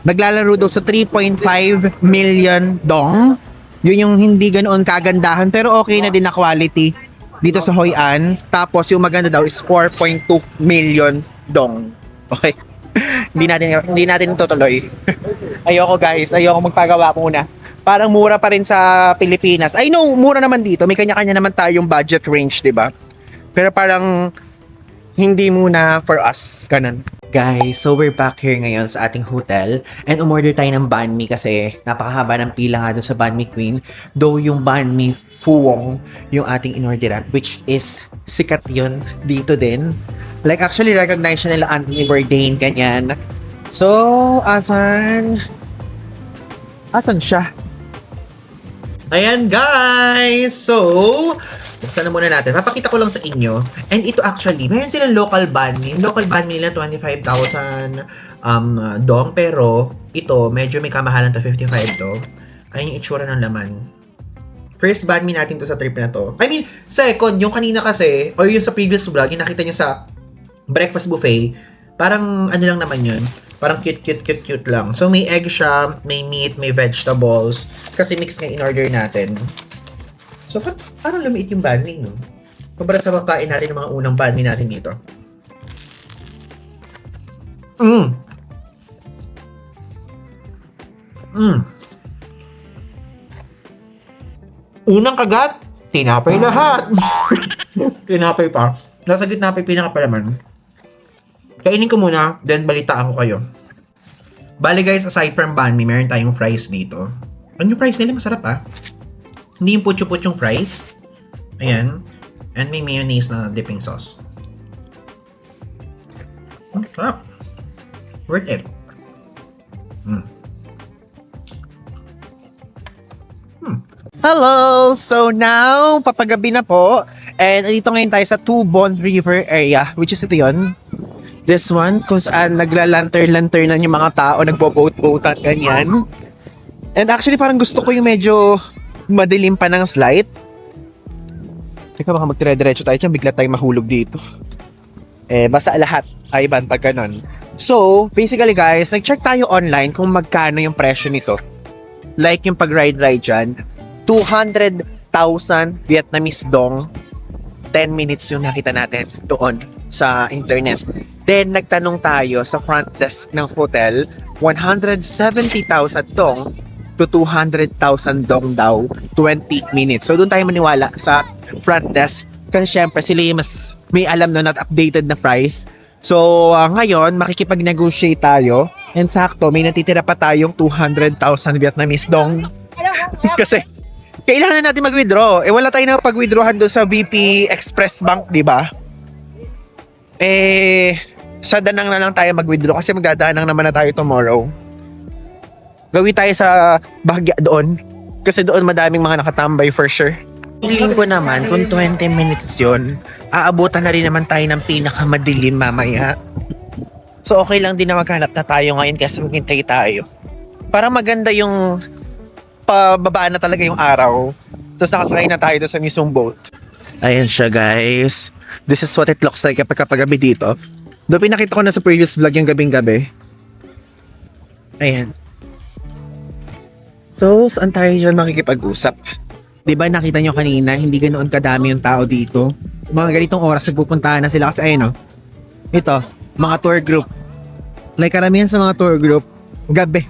Naglalaro daw sa 3.5 million dong. Yun yung hindi ganoon kagandahan pero okay na din na quality dito sa Hoi An. Tapos yung maganda daw is 4.2 million dong. Okay. hindi natin tutuloy. Ayoko magpagawa muna. Parang mura pa rin sa Pilipinas. I know, mura naman dito. May kanya-kanya naman tayong budget range, 'di ba? Pero parang hindi muna for us. Ganun. Guys, so we're back here ngayon sa ating hotel and umorder tayo ng banh mi kasi napakahaba ng pila nga doon sa Banh Mi Queen. Though yung banh mi Phuong yung ating inorderan, which is sikat yun dito din. Like actually recognize siya nila Anthony Bourdain, ganyan. So, asan siya? Ayan guys! So, buksan na muna natin. Papakita ko lang sa inyo. And ito actually, meron silang local banh mi. Local banh mi nila 25,000 dong. Pero ito, medyo may kamahalan to, 55 to. Ayun yung itsura ng laman. First banh mi natin to sa trip na to. I mean, second, yung kanina kasi, or yung sa previous vlog, yung nakita nyo sa breakfast buffet, parang ano lang naman yun. Parang cute lang. So may egg siya, may meat, may vegetables. Kasi mix nga in-order natin. So, parang lumiit yung banh mi, no? Kumpara sa pagkain natin ng mga unang banh mi natin dito. Unang kagat, tinapay lahat. Tinapay pa. Nasa gitna pa yung pinakapalaman. Kainin ko muna, then balitaan ko kayo. Bali guys, aside from banh mi, meron tayong fries dito. Ano yung fries nila? Masarap ah. Hindi yung putyo-putyong fries. Ayan. And may mayonnaise na dipping sauce. Sarap. Worth it. Hello! So now, papagabi na po. And dito ngayon tayo sa Tubon River area, which is ito yun. This one, kung saan nagla-lantern-lanternan yung mga tao, nagbo-boat-boatan, ganyan. And actually, parang gusto ko yung medyo madilim pa ng slight. Teka, baka magtire-diretso tayo dyan, bigla tayo mahulog dito. Basta lahat, Ivan, pag ganun. So, basically guys, nag-check tayo online kung magkano yung presyo nito. Like yung pag-ride-ride dyan, 200,000 Vietnamese dong. 10 minutes yung nakita natin doon sa internet. Then, nagtanong tayo sa front desk ng hotel, 170,000 dong to 200,000 dong daw, 20 minutes. So, doon tayo maniwala sa front desk. Kasi syempre, sila yung mas may alam na not updated na price. So, ngayon, makikipag-negotiate tayo. And sakto, may natitira pa tayong 200,000 Vietnamese dong. Kasi, kailangan natin mag-withdraw. Wala tayo na pag-withdrawhan doon sa VP Express Bank, di ba? Sa Danang na lang tayo mag-withdraw kasi magdadanang naman na tayo tomorrow. Gawin tayo sa Bahagya doon. Kasi doon madaming mga nakatambay for sure. Feeling ko naman, kung 20 minutes yun, aabutan na rin naman tayo ng pinakamadilim mamaya. So okay lang din na maghanap na tayo ngayon kasi maghintay tayo. Para maganda yung pababa na talaga yung araw. Tapos nakasakay na tayo doon sa mismong boat. Ayan siya guys. This is what it looks like kapag gabi dito. Doon pinakita ko na sa previous vlog yung gabing-gabi. Ayan. So, saan tayo dyan makikipag-usap? Diba nakita nyo kanina, hindi ganoon kadami yung tao dito. Mga ganitong oras nagpupuntahan na sila kasi ayun o. Ito, mga tour group. Like karamihan sa mga tour group, gabi.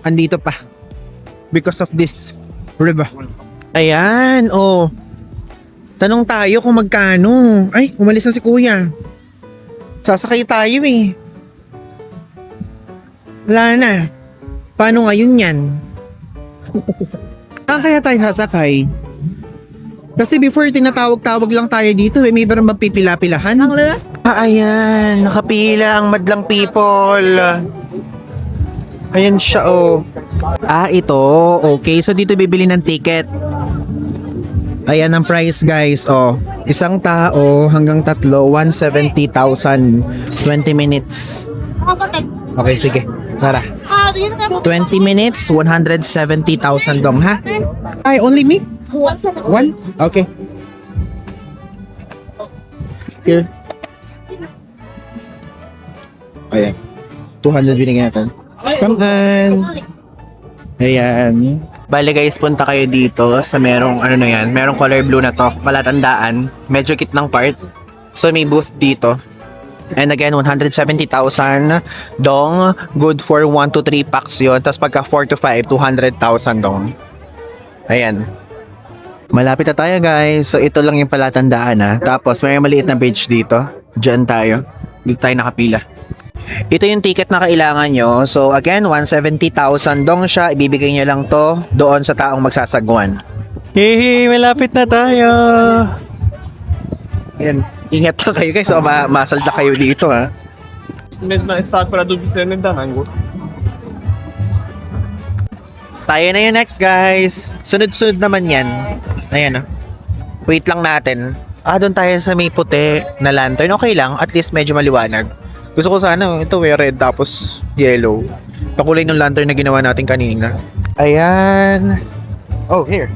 Andito pa. Because of this river. Ayan, oh. Tanong tayo kung magkano. Ay, umalis na si kuya. Sasakay tayo eh. Wala na. Paano ngayon yan? Kaya tayo sasakay? Kasi before tinatawag-tawag lang tayo dito eh. May parang mapipila-pilahan. Ayan. Nakapila ang madlang people. Ayan siya oh. Ito. Okay. So dito bibili ng ticket. Ayan ang price guys. Oh. Isang tao hanggang tatlo. 170,000. 20 minutes. Okay, sige. Tara. 20 minutes, 170,000 dong, ha? Ay, only me? One? Okay. Here. Ayan. 200 binigyan natin. Come on. Ayan. Bale guys, punta kayo dito sa merong, ano na yan, merong color blue na to. Palatandaan. Medyo kitnang part. So, may booth dito. And again, 170,000 dong. Good for 1 to 3 packs yun. Tapos pagka 4 to 5, 200,000 dong. Ayan. Malapit na tayo guys. So ito lang yung palatandaan ha. Tapos may maliit na bridge dito. Diyan tayo. Dito tayo nakapila. Ito yung ticket na kailangan nyo. So again, 170,000 dong siya. Ibibigay nyo lang to doon sa taong magsasagwan. Hehe, malapit na tayo. Ayan. Ingat lang kayo guys, so masalda kayo dito ha. Tayo na yung next guys. Sunod-sunod naman yan. Ayan oh. Wait lang natin. Doon tayo sa may puti na lantern. Okay lang, at least medyo maliwanag. Gusto ko sana, ito may red tapos yellow. Kakulay ng lantern na ginawa natin kanina. Ayan. Oh, here.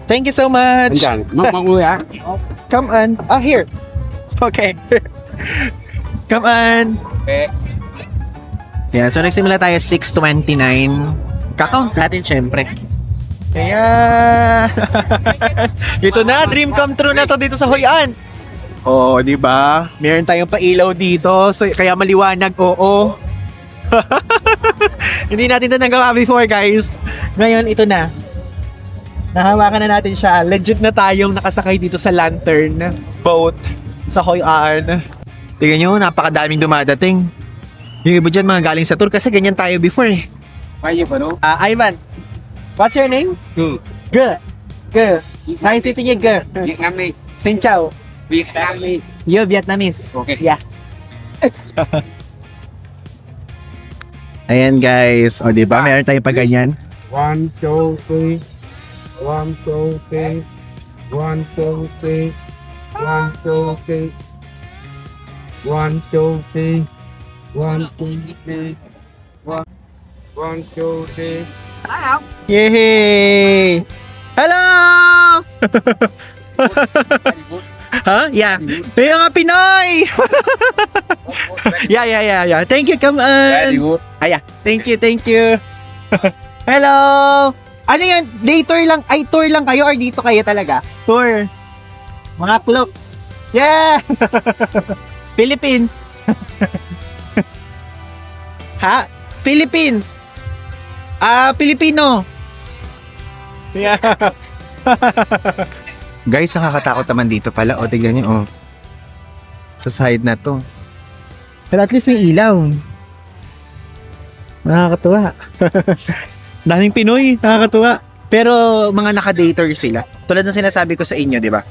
Thank you so much. Come on. Here. Okay. Come on. Yeah, so nagsimula tayo 6:29. Kakount natin syempre. Kaya ito na, dream come true na to dito sa Hoi An. Oh, di ba? Meron tayong pailaw dito, so kaya maliwanag. Oo. Hindi natin 'to nagawa before, guys. Ngayon ito na. Nahawakan na natin siya. Legit na tayong nakasakay dito sa lantern boat sa Hoi An. Tingnan nyo, napakadaming dumadating. Yung iba dyan mga galing sa tour kasi ganyan tayo before eh. Ivan, what's your name? Gu. Gu. Nice meeting you, Gu. Vietnamese. Xin chào. Vietnamese. You're Vietnamese. Okay. Yeah. Ayan guys. O diba? Meron tayo pa ganyan. 1, 2, 3. 1, 2, 3. 1, 2, 3. 1, 2, 3. 1, 2, 3. 1, 2, 3. 1, 2, 3. Yay! Hello! Ha? Yeah. May mga Pinoy! Yeah. Thank you, come on. good. Thank you. Hello! Ano yan? Day tour lang? Ay, tour lang kayo or dito kayo talaga? Tour. Mga klop. Yeah! Philippines. Ha? Philippines. Filipino. Yeah. Guys, nakakatakot naman dito pala. O, tignan nyo, sa side na to. Pero at least may ilaw. Nakakatuwa. Daming Pinoy, nakakatuwa. Pero mga naka-dater sila. Tulad ng sinasabi ko sa inyo, di ba?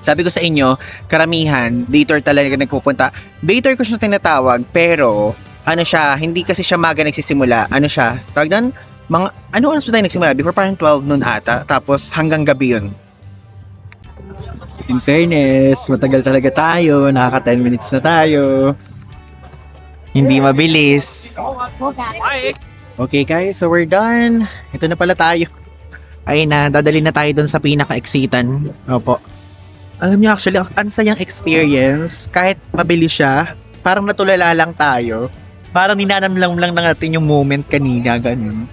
Sabi ko sa inyo, karamihan, dater talaga nagpupunta. Dater ko siya tinatawag, pero ano siya, hindi kasi siya maga nagsisimula. Ano siya, tawag doon, mga, ano oras pa tayo nagsimula? Before parang 12 noon ata, tapos hanggang gabi yun. In fairness, matagal talaga tayo, nakaka 10 minutes na tayo. Hindi mabilis. Okay guys, so we're done. Ito na pala tayo. Ay na, dadali na tayo dun sa pinaka-exitan. Opo. Alam niyo actually, ang sayang experience. Kahit mabilis siya, parang natulala lang tayo. Parang ninanamlam lang natin yung moment kanina, ganun.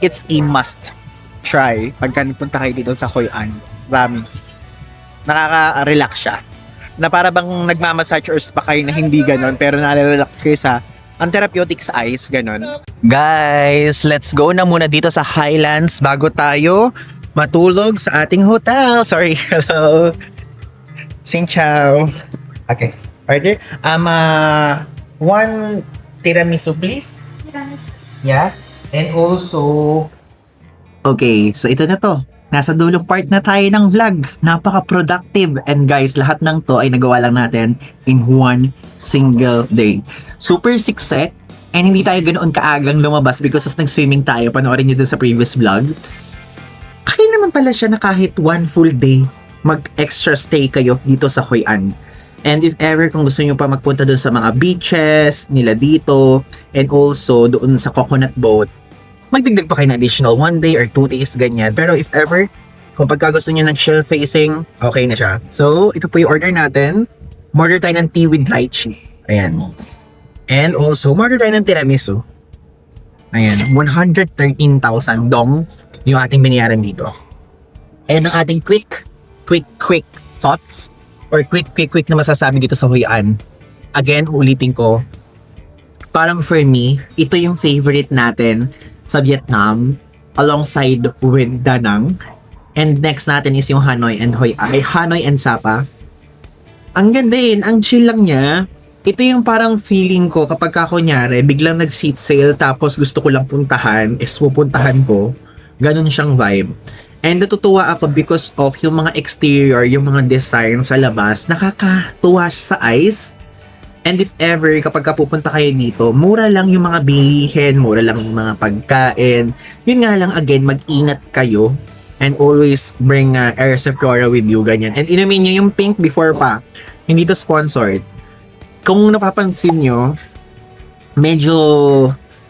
It's a must try pagka nagpunta kayo dito sa Hoi An. Promise. Nakaka-relax siya. Na para bang nagmamassage or spa kayo na hindi ganun, pero nare-relax kayo sa ang therapeutic sa ice, ganun. Guys, let's go na muna dito sa Highlands bago tayo matulog sa ating hotel. Sorry, hello. Xin chào. Okay, order. One tiramisu, please. Yeah. And also, okay, so ito na to. Nasa dulong part na tayo ng vlog. Napaka-productive. And guys, lahat ng to ay nagawa lang natin in one single day. Super siksek. And hindi tayo ganoon kaagang lumabas because of nag-swimming tayo. Panoorin nyo dun sa previous vlog. Kaya naman pala siya na kahit one full day, mag-extra stay kayo dito sa Hoi An. And if ever kung gusto nyo pa magpunta doon sa mga beaches nila dito, and also doon sa coconut boat, magdagdag pa kayo ng additional 1 day or 2 days, ganyan. Pero if ever, kung pagka gusto nyo ng chill facing, okay na siya. So, ito po yung order natin. Order tayo ng tea with lychee. Ayan. And also, order tayo ng tiramisu. Ayan. 113,000 dong yung ating binayaran dito. And ang ating quick thoughts or quick na masasabi dito sa Hoi An. Again, ulitin ko, parang for me, ito yung favorite natin sa Vietnam alongside with Da Nang. And next natin is yung Hanoi and Hanoi and Sapa. Ang ganda din, ang chill lang niya. Ito yung parang feeling ko kapag kunyari, biglang nag-seat sale tapos gusto ko lang puntahan, is pupuntahan ko. Ganun siyang vibe. And natutuwa ako because of yung mga exterior, yung mga design sa labas, nakakatuwa sa eyes. And if ever, kapag pupunta kayo dito, mura lang yung mga bilihin, mura lang yung mga pagkain. Yun nga lang, again, mag-ingat kayo and always bring Airsoft Flora with you, ganyan. And inumin nyo yung pink before pa. Hindi to sponsored. Kung napapansin nyo, medyo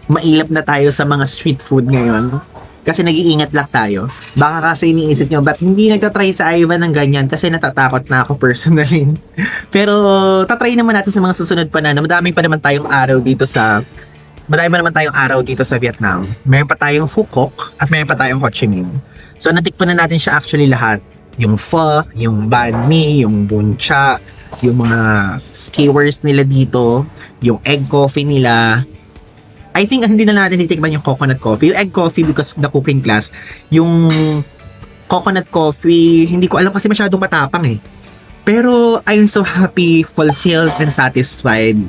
mailap na tayo sa mga street food ngayon. Kasi nag-iingat lang tayo. Baka kasi iniisip nyo, ba't hindi nagtatry sa Ivan ng ganyan? Kasi natatakot na ako personally. Pero tatry naman natin sa mga susunod pa na. Madami pa naman tayong araw dito sa Vietnam. Mayroon pa tayong Phu Quoc at mayroon pa tayong Ho Chi Minh. So natikpan na natin siya actually lahat. Yung pho, yung banh mi, yung bun cha, yung mga skewers nila dito, yung egg coffee nila. I think hindi na natin titikman yung coconut coffee. Yung egg coffee because of the cooking class. Yung coconut coffee, hindi ko alam kasi masyadong matapang eh. Pero I'm so happy, fulfilled, and satisfied.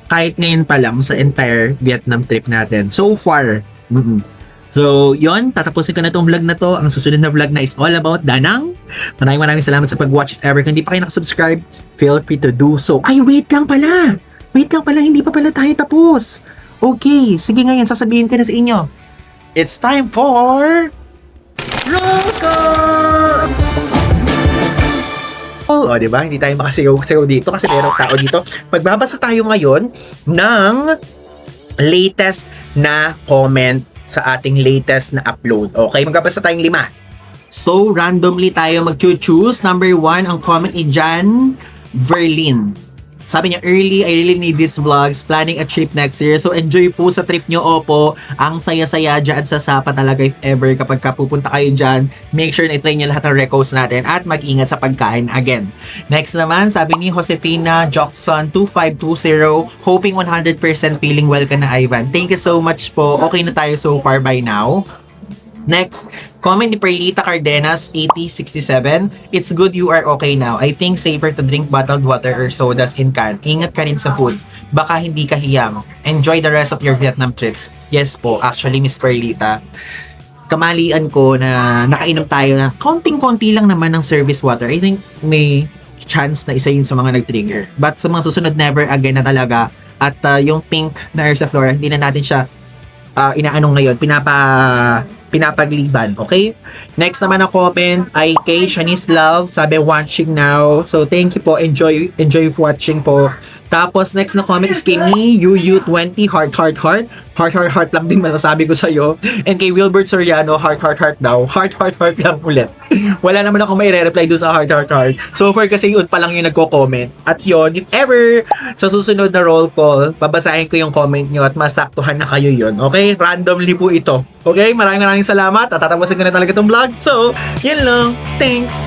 Kahit ngayon pa lang sa entire Vietnam trip natin. So far. So, yon, tatapusin ko na itong vlog na to. Ang susunod na vlog na is all about Da Nang. Maraming salamat sa pag-watch. If ever kung hindi pa kayo nakasubscribe, feel free to do so. Ay, wait lang pala! Wait lang pala, hindi pa pala tayo tapos. Okay, sige ngayon, sasabihin ko na sa inyo. It's time for... Roll call! O, di ba? Hindi tayo makasigaw-sigaw dito kasi merong tao dito. Magbabasa tayo ngayon ng latest na comment sa ating latest na upload. Okay, magbabasa tayong 5. So, randomly tayo mag-choose. Number 1, ang comment ni Jan Verlin. Sabi niya, early, I really need these vlogs. Planning a trip next year. So, enjoy po sa trip nyo, opo. Ang saya-saya dyan sa Sapa talaga if ever. Kapag pupunta kayo dyan, make sure na itry nyo lahat ng recos natin at mag-ingat sa pagkain again. Next naman, sabi ni Josefina Jockson 2520, hoping 100% feeling well ka na, Ivan. Thank you so much po. Okay na tayo so far by now. Next, comment ni Perlita Cardenas 8067. It's good you are okay now. I think safer to drink bottled water or sodas in can. Ingat ka rin sa food. Baka hindi ka hiyang. Enjoy the rest of your Vietnam trips. Yes po, actually Miss Perlita. Kamalian ko na nakainom tayo na konting-konti lang naman ng service water. I think may chance na isa yun sa mga nag-trigger. But sa mga susunod, never again na talaga. At yung pink na Ursa Flora, hindi na natin siya inaanong ngayon, pinapagliban, okay? Next naman na comment ay kay Shanice Love, sabi watching now. So thank you po, enjoy watching po. Tapos next na comment is kay me, UU20 heart lang din masasabi ko sa iyo. And kay Wilbert Soriano, heart daw. Heart lang ulit. Wala naman ako may re-reply doon sa heart. So far kasi yun pa lang yung nagko-comment. At yun, if ever sa susunod na roll call, babasahin ko yung comment nyo at masaktuhan na kayo yun. Okay? Randomly po ito. Okay? Maraming salamat at tatapusin ko na talaga itong vlog. So, yun lang. Thanks!